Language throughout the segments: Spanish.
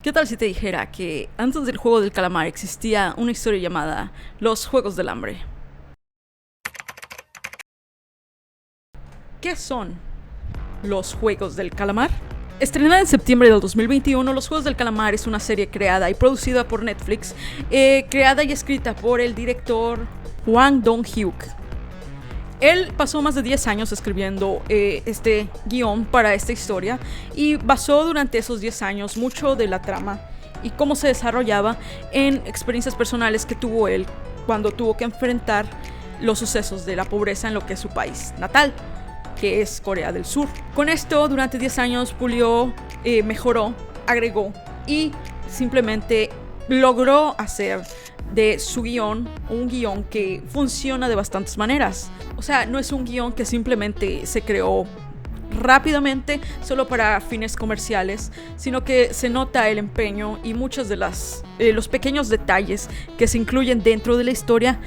¿Qué tal si te dijera que antes del juego del calamar existía una historia llamada Los Juegos del Hambre? ¿Qué son los Juegos del Calamar? Estrenada en septiembre del 2021, Los Juegos del Calamar es una serie creada y producida por Netflix, creada y escrita por el director Hwang Dong-hyuk. Él pasó más de 10 años escribiendo este guión para esta historia y basó durante esos 10 años mucho de la trama y cómo se desarrollaba en experiencias personales que tuvo él cuando tuvo que enfrentar los sucesos de la pobreza en lo que es su país natal, que es Corea del Sur. Con esto, durante 10 años pulió, mejoró, agregó y simplemente logró hacer de su guión un guión que funciona de bastantes maneras. O sea, no es un guión que simplemente se creó rápidamente solo para fines comerciales, sino que se nota el empeño y muchos de los pequeños detalles que se incluyen dentro de la historia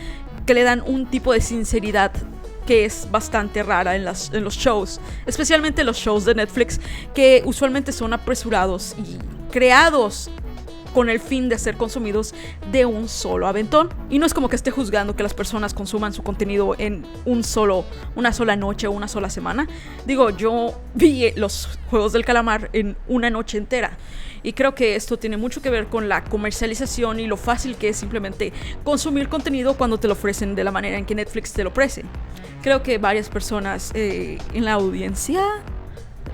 que le dan un tipo de sinceridad que es bastante rara en los shows, especialmente los shows de Netflix, que usualmente son apresurados y creados con el fin de ser consumidos de un solo aventón. Y no es como que esté juzgando que las personas consuman su contenido en una sola noche o una sola semana. Digo, yo vi los Juegos del Calamar en una noche entera. Y creo que esto tiene mucho que ver con la comercialización y lo fácil que es simplemente consumir contenido cuando te lo ofrecen de la manera en que Netflix te lo ofrece. Creo que varias personas en la audiencia...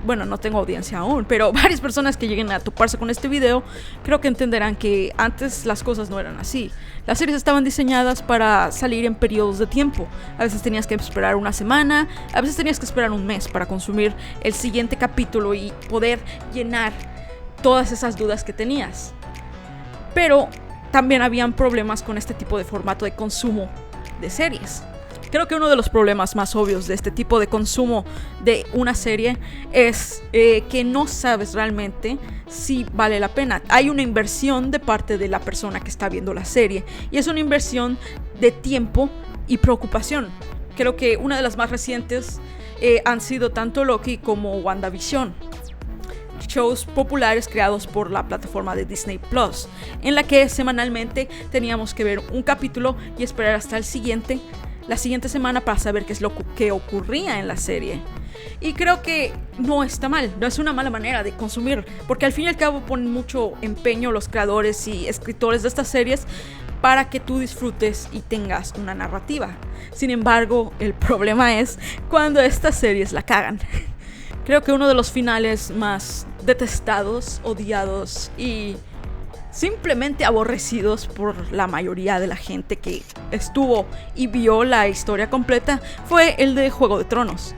Bueno, no tengo audiencia aún, pero varias personas que lleguen a toparse con este video creo que entenderán que antes las cosas no eran así. Las series estaban diseñadas para salir en periodos de tiempo. A veces tenías que esperar una semana, a veces tenías que esperar un mes para consumir el siguiente capítulo y poder llenar todas esas dudas que tenías. Pero también habían problemas con este tipo de formato de consumo de series. Creo que uno de los problemas más obvios de este tipo de consumo de una serie es que no sabes realmente si vale la pena. Hay una inversión de parte de la persona que está viendo la serie y es una inversión de tiempo y preocupación. Creo que una de las más recientes han sido tanto Loki como WandaVision, shows populares creados por la plataforma de Disney Plus, en la que semanalmente teníamos que ver un capítulo y esperar hasta la siguiente semana para saber qué es lo que ocurría en la serie. Y creo que no está mal, no es una mala manera de consumir, porque al fin y al cabo ponen mucho empeño los creadores y escritores de estas series para que tú disfrutes y tengas una narrativa. Sin embargo, el problema es cuando estas series la cagan. Creo que uno de los finales más detestados, odiados y simplemente aborrecidos por la mayoría de la gente que estuvo y vio la historia completa fue el de Juego de Tronos.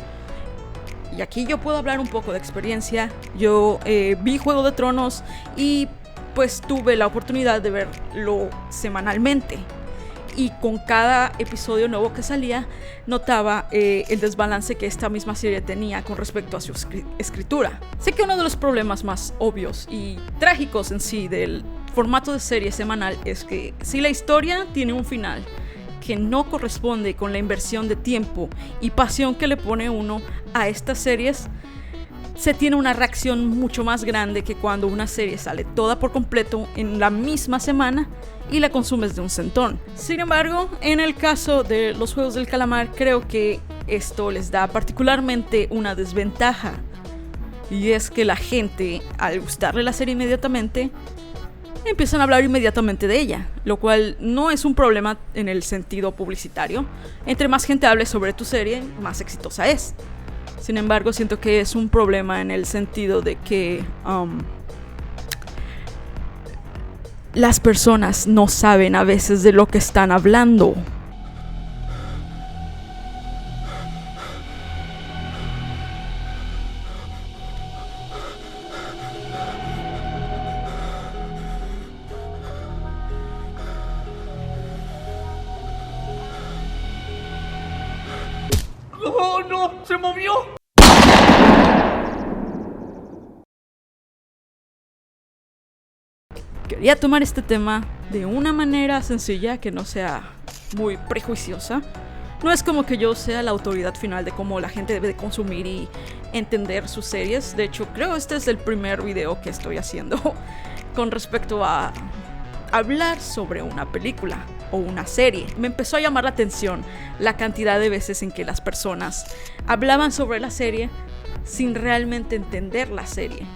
Y aquí yo puedo hablar un poco de experiencia. Yo vi Juego de Tronos y pues tuve la oportunidad de verlo semanalmente. Y con cada episodio nuevo que salía notaba el desbalance que esta misma serie tenía con respecto a su escritura. Sé que uno de los problemas más obvios y trágicos en sí del formato de serie semanal es que si la historia tiene un final que no corresponde con la inversión de tiempo y pasión que le pone uno a estas series, se tiene una reacción mucho más grande que cuando una serie sale toda por completo en la misma semana y la consumes de un centón. Sin embargo, en el caso de los Juegos del Calamar, creo que esto les da particularmente una desventaja, y es que la gente, al gustarle la serie inmediatamente, empiezan a hablar inmediatamente de ella, lo cual no es un problema en el sentido publicitario. Entre más gente hable sobre tu serie, más exitosa es. Sin embargo, siento que es un problema en el sentido de que las personas no saben a veces de lo que están hablando. ¡Oh, no! ¡Se movió! Quería tomar este tema de una manera sencilla que no sea muy prejuiciosa. No es como que yo sea la autoridad final de cómo la gente debe de consumir y entender sus series. De hecho, creo este es el primer video que estoy haciendo con respecto a hablar sobre una película o una serie. Me empezó a llamar la atención la cantidad de veces en que las personas hablaban sobre la serie sin realmente entender la serie.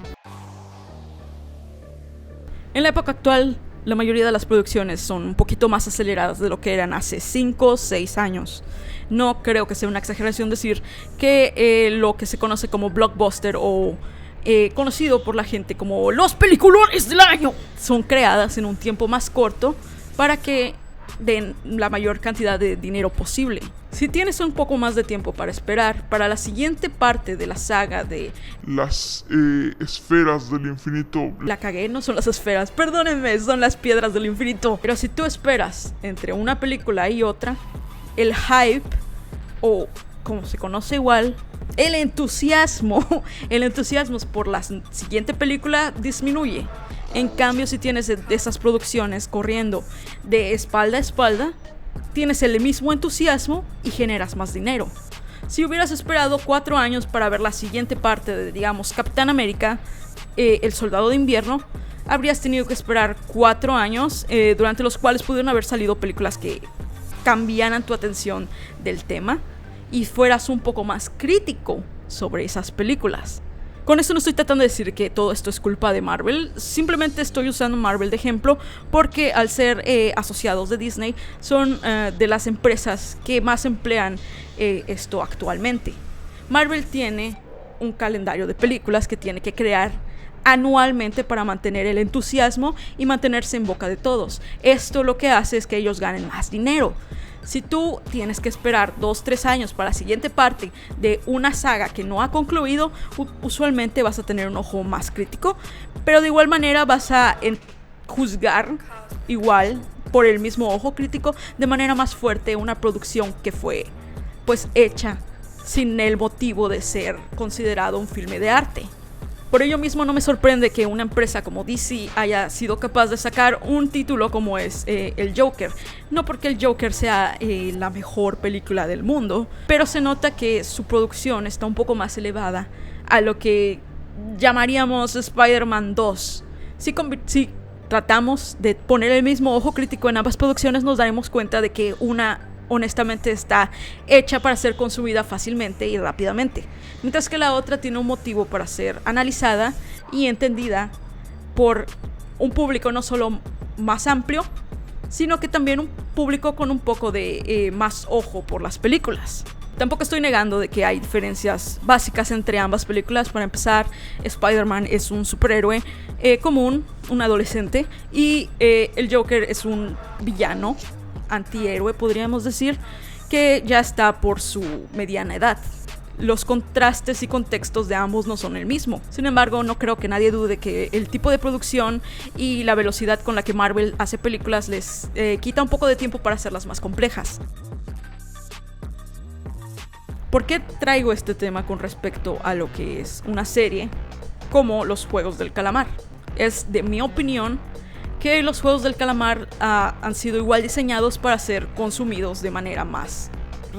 En la época actual, la mayoría de las producciones son un poquito más aceleradas de lo que eran hace 5 o 6 años. No creo que sea una exageración decir que lo que se conoce como blockbuster o conocido por la gente como los peliculones del año son creadas en un tiempo más corto para que den la mayor cantidad de dinero posible. Si tienes un poco más de tiempo para esperar para la siguiente parte de la saga de las esferas del infinito. La cagué, no son las esferas, perdónenme, son las piedras del infinito. Pero si tú esperas entre una película y otra, el hype, o como se conoce igual, el entusiasmo por la siguiente película disminuye. En cambio, si tienes de esas producciones corriendo de espalda a espalda, tienes el mismo entusiasmo y generas más dinero. Si hubieras esperado 4 años para ver la siguiente parte de, digamos, Capitán América, El Soldado de Invierno, habrías tenido que esperar 4 años, durante los cuales pudieron haber salido películas que cambiaran tu atención del tema y fueras un poco más crítico sobre esas películas. Con esto no estoy tratando de decir que todo esto es culpa de Marvel, simplemente estoy usando Marvel de ejemplo porque al ser asociados de Disney son de las empresas que más emplean esto actualmente. Marvel tiene un calendario de películas que tiene que crear anualmente para mantener el entusiasmo y mantenerse en boca de todos. Esto lo que hace es que ellos ganen más dinero. Si tú tienes que esperar 2-3 años para la siguiente parte de una saga que no ha concluido, usualmente vas a tener un ojo más crítico, pero de igual manera vas a juzgar igual por el mismo ojo crítico de manera más fuerte una producción que fue pues hecha sin el motivo de ser considerado un filme de arte. Por ello mismo no me sorprende que una empresa como DC haya sido capaz de sacar un título como es el Joker. No porque el Joker sea la mejor película del mundo, pero se nota que su producción está un poco más elevada a lo que llamaríamos Spider-Man 2. Si tratamos de poner el mismo ojo crítico en ambas producciones, nos daremos cuenta de que una honestamente está hecha para ser consumida fácilmente y rápidamente, mientras que la otra tiene un motivo para ser analizada y entendida por un público no solo más amplio, sino que también un público con un poco de más ojo por las películas. Tampoco estoy negando de que hay diferencias básicas entre ambas películas. Para empezar, Spider-Man es un superhéroe común, un adolescente, y el Joker es un villano, antihéroe podríamos decir, que ya está por su mediana edad. Los contrastes y contextos de ambos no son el mismo. Sin embargo, no creo que nadie dude que el tipo de producción y la velocidad con la que Marvel hace películas les quita un poco de tiempo para hacerlas más complejas. ¿Por qué traigo este tema con respecto a lo que es una serie como Los Juegos del Calamar? Es de mi opinión que los Juegos del Calamar han sido igual diseñados para ser consumidos de manera más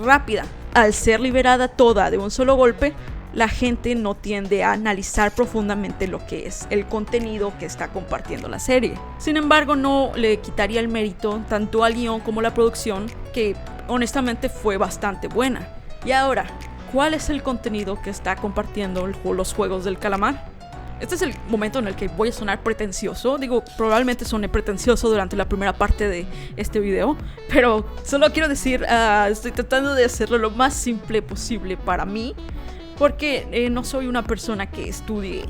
rápida. Al ser liberada toda de un solo golpe, la gente no tiende a analizar profundamente lo que es el contenido que está compartiendo la serie. Sin embargo, no le quitaría el mérito tanto al guión como a la producción, que honestamente fue bastante buena. Y ahora, ¿cuál es el contenido que está compartiendo los Juegos del Calamar? Este es el momento en el que voy a sonar pretencioso. Digo, probablemente soné pretencioso durante la primera parte de este video, pero solo quiero decir, estoy tratando de hacerlo lo más simple posible para mí, porque no soy una persona que estudie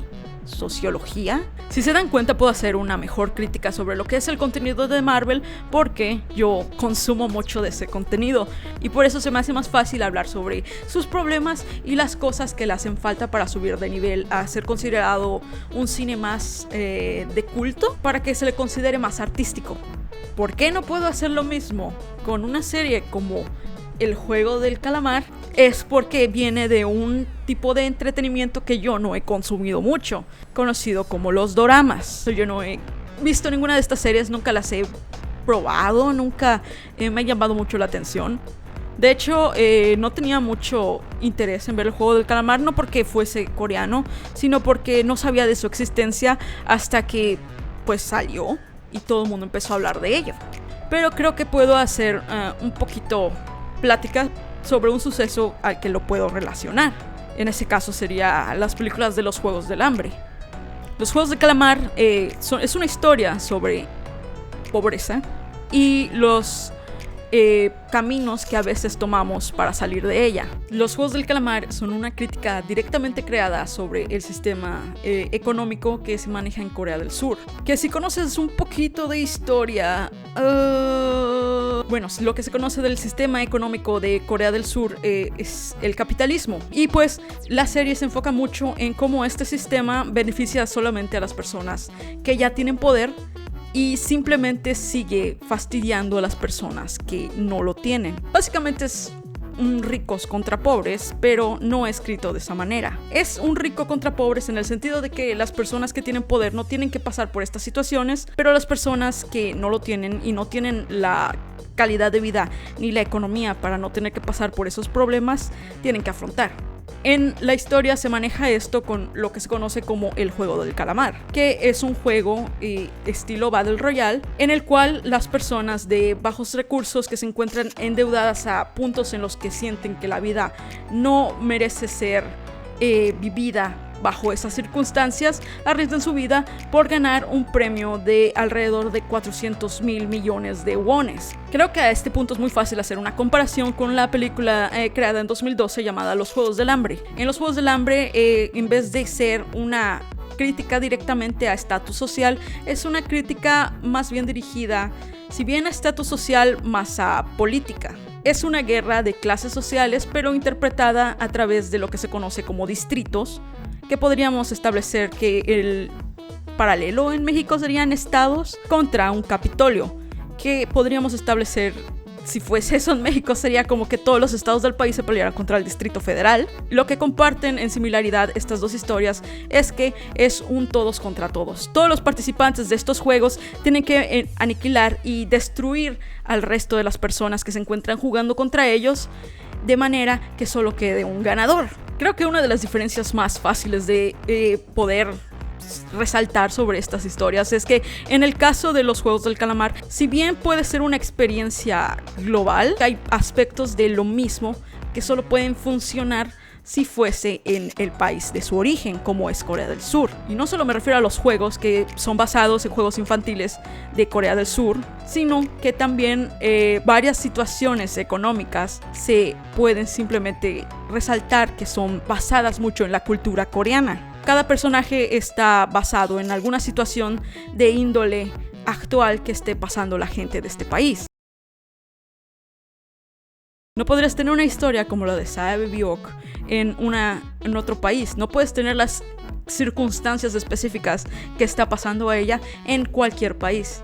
sociología. Si se dan cuenta, puedo hacer una mejor crítica sobre lo que es el contenido de Marvel, porque yo consumo mucho de ese contenido y por eso se me hace más fácil hablar sobre sus problemas y las cosas que le hacen falta para subir de nivel a ser considerado un cine más de culto, para que se le considere más artístico. ¿Por qué no puedo hacer lo mismo con una serie como El Juego del Calamar? Es porque viene de un tipo de entretenimiento que yo no he consumido mucho, conocido como los doramas. Yo no he visto ninguna de estas series, nunca las he probado, nunca me ha llamado mucho la atención. De hecho, no tenía mucho interés en ver El Juego del Calamar, no porque fuese coreano, sino porque no sabía de su existencia hasta que pues salió y todo el mundo empezó a hablar de ello. Pero creo que puedo hacer un poquito plática sobre un suceso al que lo puedo relacionar. En ese caso sería las películas de los Juegos del Hambre. Los Juegos de Calamar es una historia sobre pobreza y los caminos que a veces tomamos para salir de ella. Los Juegos del Calamar son una crítica directamente creada sobre el sistema económico que se maneja en Corea del Sur. Que si conoces un poquito de historia, bueno, lo que se conoce del sistema económico de Corea del Sur es el capitalismo. Y pues la serie se enfoca mucho en cómo este sistema beneficia solamente a las personas que ya tienen poder y simplemente sigue fastidiando a las personas que no lo tienen. Básicamente es un ricos contra pobres, pero no escrito de esa manera. Es un rico contra pobres en el sentido de que las personas que tienen poder no tienen que pasar por estas situaciones, pero las personas que no lo tienen y no tienen la calidad de vida ni la economía para no tener que pasar por esos problemas, tienen que afrontar. En la historia se maneja esto con lo que se conoce como el juego del calamar, que es un juego estilo Battle Royale, en el cual las personas de bajos recursos que se encuentran endeudadas a puntos en los que sienten que la vida no merece ser vivida bajo esas circunstancias, arriesgan su vida por ganar un premio de alrededor de 400,000 millones de wones. Creo que a este punto es muy fácil hacer una comparación con la película creada en 2012 llamada Los Juegos del Hambre. En Los Juegos del Hambre, en vez de ser una crítica directamente a estatus social, es una crítica más bien dirigida, si bien a estatus social, más a política. Es una guerra de clases sociales, pero interpretada a través de lo que se conoce como distritos, que podríamos establecer que el paralelo en México serían estados contra un Capitolio, que podríamos establecer, si fuese eso en México, sería como que todos los estados del país se pelearan contra el Distrito Federal. Lo que comparten en similaridad estas dos historias es que es un todos contra todos. Todos los participantes de estos juegos tienen que aniquilar y destruir al resto de las personas que se encuentran jugando contra ellos, de manera que solo quede un ganador. Creo que una de las diferencias más fáciles de poder resaltar sobre estas historias es que en el caso de los Juegos del Calamar, si bien puede ser una experiencia global, hay aspectos de lo mismo que solo pueden funcionar si fuese en el país de su origen, como es Corea del Sur. Y no solo me refiero a los juegos que son basados en juegos infantiles de Corea del Sur, sino que también varias situaciones económicas se pueden simplemente resaltar que son basadas mucho en la cultura coreana. Cada personaje está basado en alguna situación de índole actual que esté pasando la gente de este país. No podrías tener una historia como la de Sae Byok en otro país. No puedes tener las circunstancias específicas que está pasando a ella en cualquier país.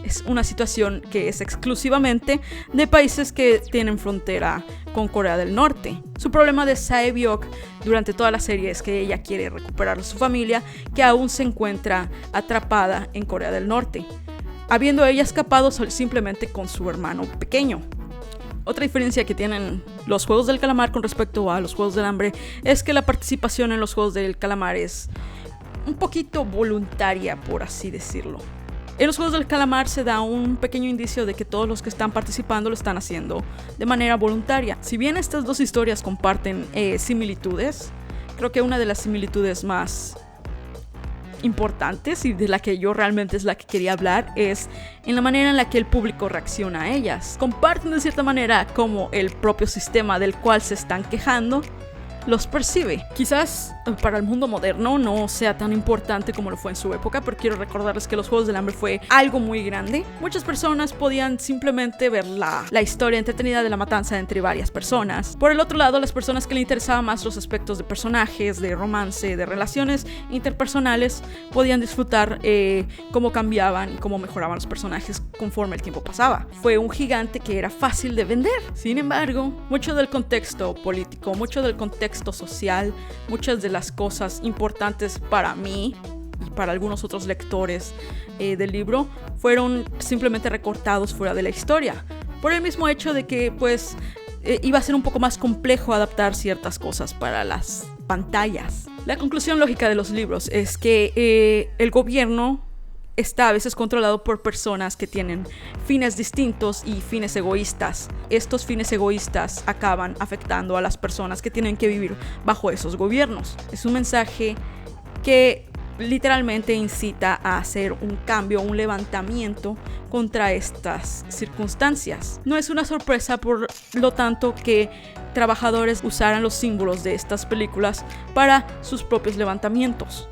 Es una situación que es exclusivamente de países que tienen frontera con Corea del Norte. Su problema de Sae Byok durante toda la serie es que ella quiere recuperar a su familia, que aún se encuentra atrapada en Corea del Norte, habiendo ella escapado simplemente con su hermano pequeño. Otra diferencia que tienen los Juegos del Calamar con respecto a los Juegos del Hambre es que la participación en los Juegos del Calamar es un poquito voluntaria, por así decirlo. En los Juegos del Calamar se da un pequeño indicio de que todos los que están participando lo están haciendo de manera voluntaria. Si bien estas dos historias comparten similitudes, creo que una de las similitudes más importantes y de la que yo realmente es la que quería hablar es en la manera en la que el público reacciona a ellas. Comparten de cierta manera cómo el propio sistema del cual se están quejando los percibe. Quizás para el mundo moderno no sea tan importante como lo fue en su época, pero quiero recordarles que los Juegos del Hambre fue algo muy grande. Muchas personas podían simplemente ver la historia entretenida de la matanza entre varias personas. Por el otro lado, las personas que le interesaban más los aspectos de personajes, de romance, de relaciones interpersonales, podían disfrutar cómo cambiaban y cómo mejoraban los personajes conforme el tiempo pasaba. Fue un gigante que era fácil de vender. Sin embargo, mucho del contexto político, mucho del contexto social, muchas de las cosas importantes para mí y para algunos otros lectores del libro fueron simplemente recortados fuera de la historia, por el mismo hecho de que pues iba a ser un poco más complejo adaptar ciertas cosas para las pantallas. La conclusión lógica de los libros es que el gobierno está a veces controlado por personas que tienen fines distintos y fines egoístas. Estos fines egoístas acaban afectando a las personas que tienen que vivir bajo esos gobiernos. Es un mensaje que literalmente incita a hacer un cambio, un levantamiento contra estas circunstancias. No es una sorpresa, por lo tanto, que trabajadores usaran los símbolos de estas películas para sus propios levantamientos.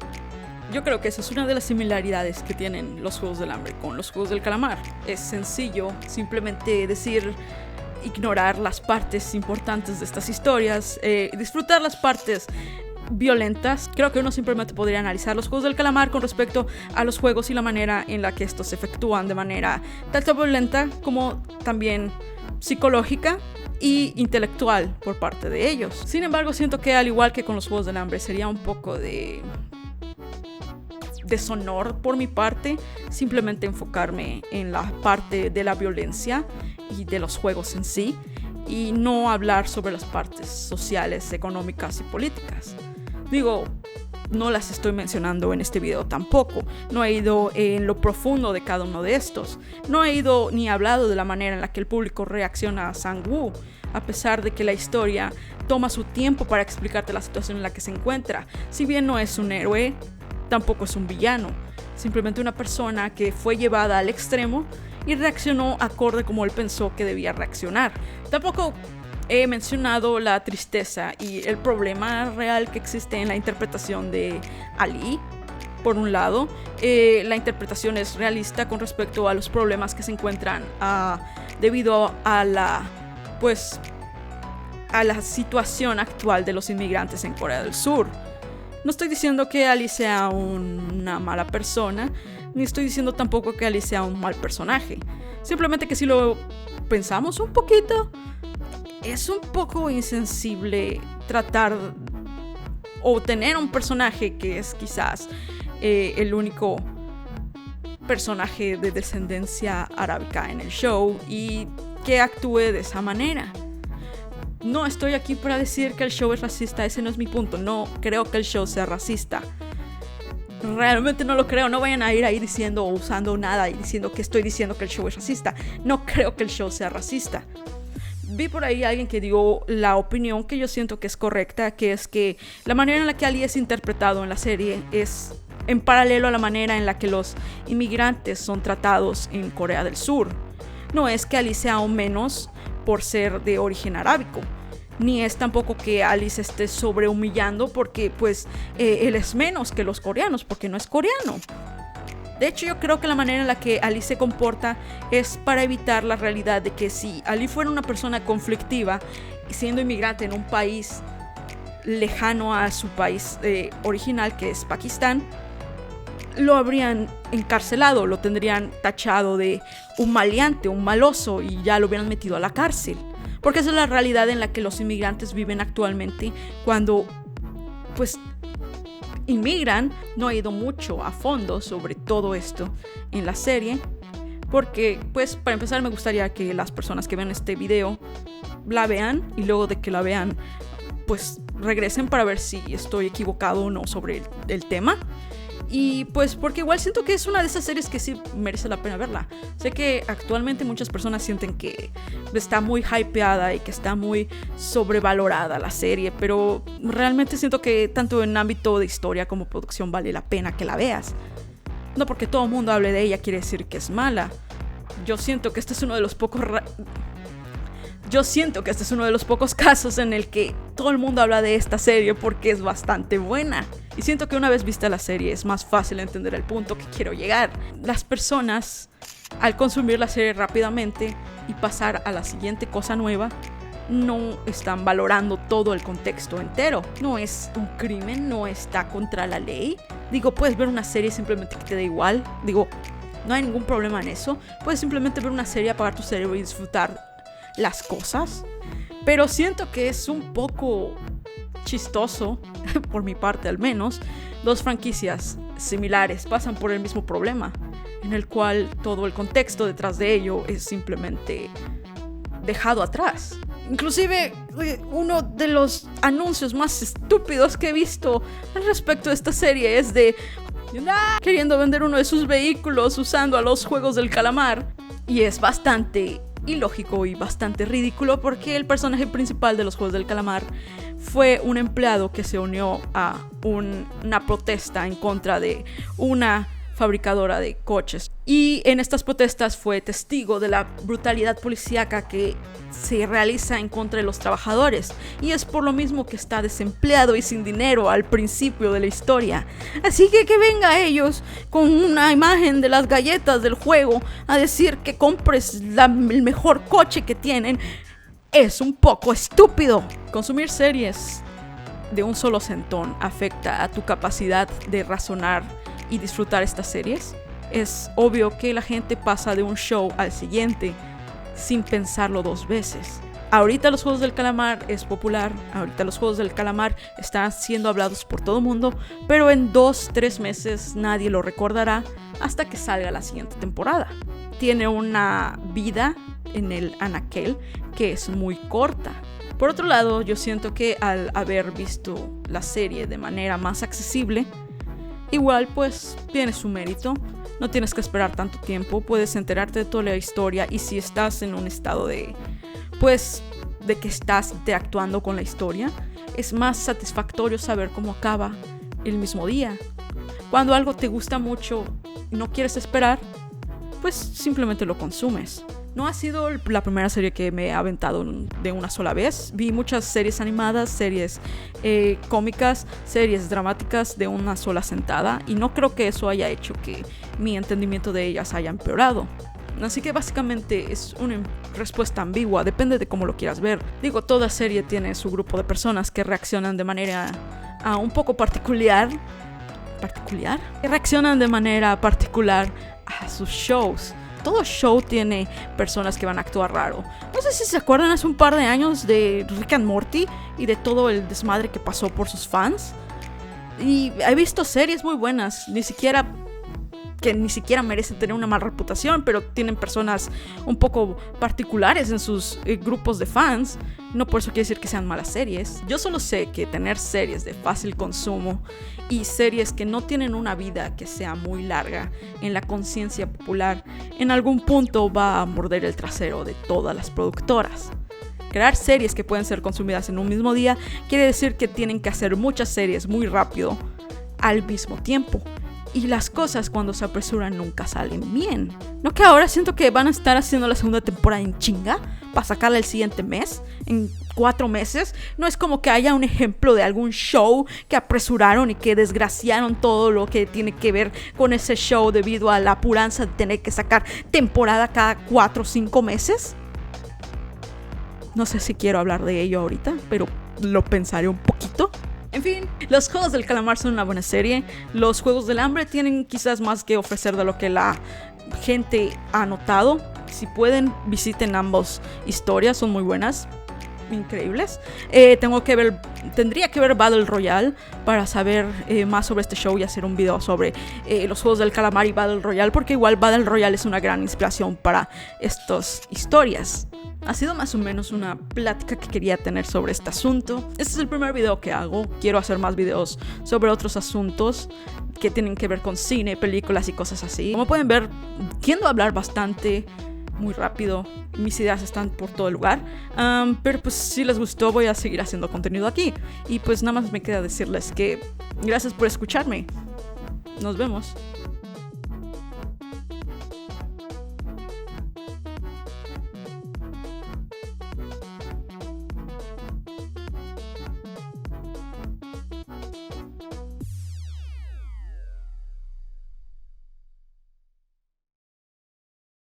Yo creo que esa es una de las similaridades que tienen los Juegos del Hambre con los Juegos del Calamar. Es sencillo simplemente ignorar las partes importantes de estas historias, disfrutar las partes violentas. Creo que uno simplemente podría analizar los Juegos del Calamar con respecto a los juegos y la manera en la que estos se efectúan de manera tanto violenta como también psicológica y intelectual por parte de ellos. Sin embargo, siento que al igual que con los Juegos del Hambre sería un poco de deshonor por mi parte simplemente enfocarme en la parte de la violencia y de los juegos en sí y no hablar sobre las partes sociales, económicas y políticas. Digo, no las estoy mencionando en este video tampoco. No he ido en lo profundo de cada uno de estos. No he ido ni hablado de la manera en la que el público reacciona a Sang-woo, a pesar de que la historia toma su tiempo para explicarte la situación en la que se encuentra. Si bien no es un héroe, tampoco es un villano. Simplemente una persona que fue llevada al extremo y reaccionó acorde como él pensó que debía reaccionar. Tampoco he mencionado la tristeza y el problema real que existe en la interpretación de Ali. Por un lado, la interpretación es realista con respecto a los problemas que se encuentran debido a la situación actual de los inmigrantes en Corea del Sur. No estoy diciendo que Ali sea una mala persona, ni estoy diciendo tampoco que Ali sea un mal personaje. Simplemente que si lo pensamos un poquito, es un poco insensible tratar o tener un personaje que es quizás el único personaje de descendencia arábica en el show y que actúe de esa manera. No estoy aquí para decir que el show es racista, ese no es mi punto. No creo que el show sea racista. Realmente no lo creo. No vayan a ir ahí diciendo o usando nada y diciendo que estoy diciendo que el show es racista. No creo que el show sea racista. Vi por ahí a alguien que dio la opinión que yo siento que es correcta, que es que la manera en la que Ali es interpretado en la serie es en paralelo a la manera en la que los inmigrantes son tratados en Corea del Sur. No es que Ali sea aún menos por ser de origen arábico, ni es tampoco que Ali se esté sobrehumillando porque él es menos que los coreanos, porque no es coreano. De hecho, yo creo que la manera en la que Ali se comporta es para evitar la realidad de que si Ali fuera una persona conflictiva y siendo inmigrante en un país lejano a su país original, que es Pakistán, lo habrían encarcelado, lo tendrían tachado de un maleante, un maloso, y ya lo hubieran metido a la cárcel. Porque esa es la realidad en la que los inmigrantes viven actualmente cuando inmigran. No he ido mucho a fondo sobre todo esto en la serie, porque para empezar me gustaría que las personas que vean este video la vean y luego de que la vean regresen para ver si estoy equivocado o no sobre el tema. Y porque igual siento que es una de esas series que sí merece la pena verla. Sé que actualmente muchas personas sienten que está muy hypeada y que está muy sobrevalorada la serie, pero realmente siento que tanto en ámbito de historia como producción vale la pena que la veas. No porque todo el mundo hable de ella quiere decir que es mala. Yo siento que este es uno de los pocos casos en el que todo el mundo habla de esta serie porque es bastante buena. Y siento que una vez vista la serie es más fácil entender el punto que quiero llegar. Las personas, al consumir la serie rápidamente y pasar a la siguiente cosa nueva, no están valorando todo el contexto entero. No es un crimen, no está contra la ley. Puedes ver una serie simplemente que te da igual. No hay ningún problema en eso. Puedes simplemente ver una serie, apagar tu cerebro y disfrutar las cosas. Pero siento que es un poco chistoso, por mi parte al menos, dos franquicias similares pasan por el mismo problema, en el cual todo el contexto detrás de ello es simplemente dejado atrás. Inclusive uno de los anuncios más estúpidos que he visto al respecto de esta serie es de queriendo vender uno de sus vehículos usando a los Juegos del Calamar. Y es bastante ilógico y bastante ridículo porque el personaje principal de los Juegos del Calamar fue un empleado que se unió a una protesta en contra de una fabricadora de coches. Y en estas protestas fue testigo de la brutalidad policíaca que se realiza en contra de los trabajadores. Y es por lo mismo que está desempleado y sin dinero al principio de la historia. Así que venga ellos con una imagen de las galletas del juego a decir que compres el mejor coche que tienen. Es un poco estúpido. Consumir series de un solo sentón afecta a tu capacidad de razonar y disfrutar estas series. Es obvio que la gente pasa de un show al siguiente sin pensarlo dos veces. Ahorita los Juegos del Calamar es popular, ahorita los Juegos del Calamar están siendo hablados por todo el mundo, pero en 2-3 meses nadie lo recordará hasta que salga la siguiente temporada. Tiene una vida en el anaquel que es muy corta. Por otro lado, yo siento que al haber visto la serie de manera más accesible, igual pues tiene su mérito. No tienes que esperar tanto tiempo, puedes enterarte de toda la historia. Y si estás en un estado de que estás interactuando con la historia, es más satisfactorio saber cómo acaba el mismo día. Cuando algo te gusta mucho y no quieres esperar, pues simplemente lo consumes. No ha sido la primera serie que me he aventado de una sola vez. Vi muchas series animadas, series cómicas, series dramáticas de una sola sentada. Y no creo que eso haya hecho que mi entendimiento de ellas haya empeorado. Así que básicamente es una respuesta ambigua, depende de cómo lo quieras ver. Digo, toda serie tiene su grupo de personas que reaccionan de manera un poco particular. Que reaccionan de manera particular a sus shows. Todo show tiene personas que van a actuar raro. No sé si se acuerdan hace un par de años de Rick and Morty y de todo el desmadre que pasó por sus fans. Y he visto series muy buenas, ni siquiera merecen tener una mala reputación, pero tienen personas un poco particulares en sus grupos de fans. No por eso quiere decir que sean malas series. Yo solo sé que tener series de fácil consumo y series que no tienen una vida que sea muy larga en la conciencia popular, en algún punto va a morder el trasero de todas las productoras. Crear series que pueden ser consumidas en un mismo día quiere decir que tienen que hacer muchas series muy rápido al mismo tiempo. Y las cosas cuando se apresuran nunca salen bien. ¿No que ahora siento que van a estar haciendo la segunda temporada en chinga para sacarla el siguiente mes? En 4 meses. No es como que haya un ejemplo de algún show que apresuraron y que desgraciaron todo lo que tiene que ver con ese show debido a la apuranza de tener que sacar temporada cada 4 o 5 meses. No sé si quiero hablar de ello ahorita, pero lo pensaré un poquito. En fin, los Juegos del Calamar son una buena serie. Los Juegos del Hambre tienen quizás más que ofrecer de lo que la gente ha notado. Si pueden, visiten ambas historias, son muy buenas, increíbles. Tendría que ver Battle Royale para saber más sobre este show y hacer un video sobre los Juegos del Calamar y Battle Royale, porque igual Battle Royale es una gran inspiración para estas historias. Ha sido más o menos una plática que quería tener sobre este asunto. Este es el primer video que hago. Quiero hacer más videos sobre otros asuntos que tienen que ver con cine, películas y cosas así. Como pueden ver, tiendo a hablar bastante, muy rápido. Mis ideas están por todo el lugar. Pero pues si les gustó, voy a seguir haciendo contenido aquí. Y pues nada más me queda decirles que gracias por escucharme. Nos vemos.